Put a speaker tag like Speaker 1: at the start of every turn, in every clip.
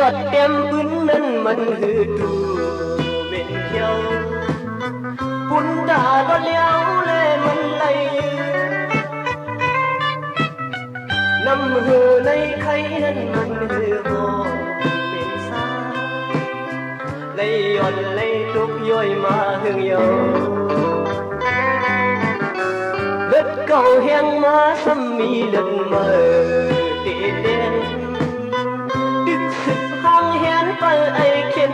Speaker 1: tuột tem bún nân mình hư trù bên theo bún đã có léo lê mình lây năm hư nay khay nân mình hư hồ bên xa lây on lây trúc yoi mà hương dầu đất cầu heng má xăm mi lật mờ tê đen đức sức hang hén pal ai khen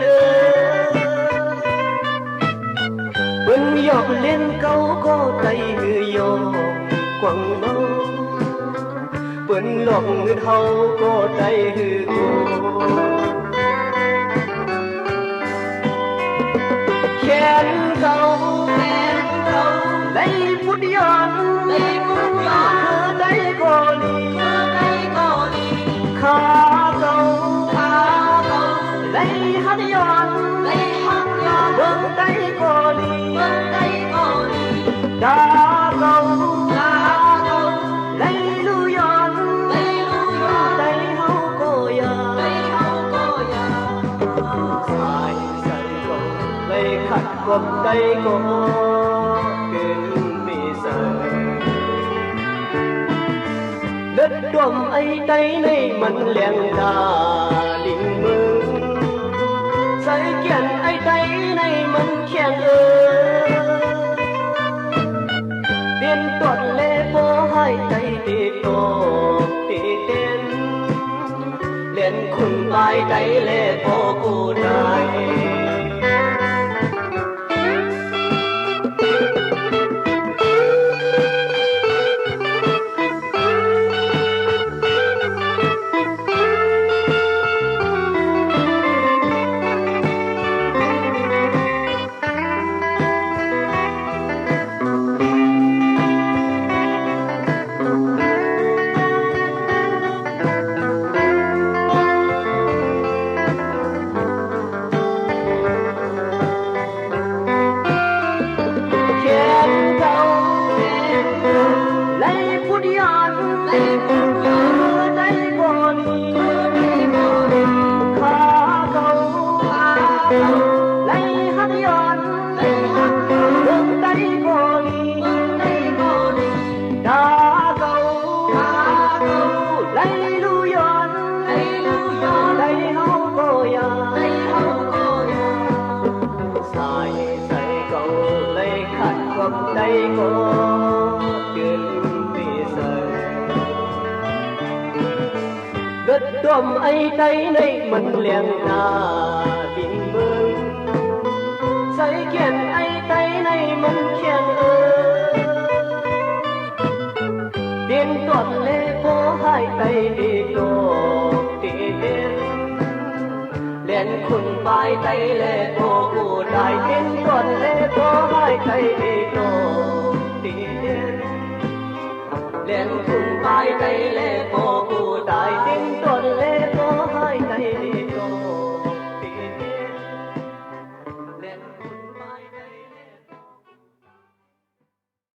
Speaker 1: bân dọc lên câu có tay hư yom quăng bao bân lọc ngư thâu có tay hư cô khen câu lấy phút yon thơ tay có đi khá câu lấy hát yon bưng tay có đi đá câu lấy lu yon tay hâu cô ya sai sai câu lấy khát gom tay có đất đom ấy tay này mình leng đà đình mừng sai kiện ấy tay này mình khen tiên tuột lê vô hai tay tê tô tê tên lên khung vai tay lê vô cô đài đây có chuyện vì giờ đất đom ấy tay này mình leng đà đình mừng say kiện ấy tay này mình khen tiên tuột lê vô hai tay đi đồ tỉ tiên lên khung vai tay lê vô cụ đại tiên tuột lê vô hai tay đi đồ tỉ tiên lên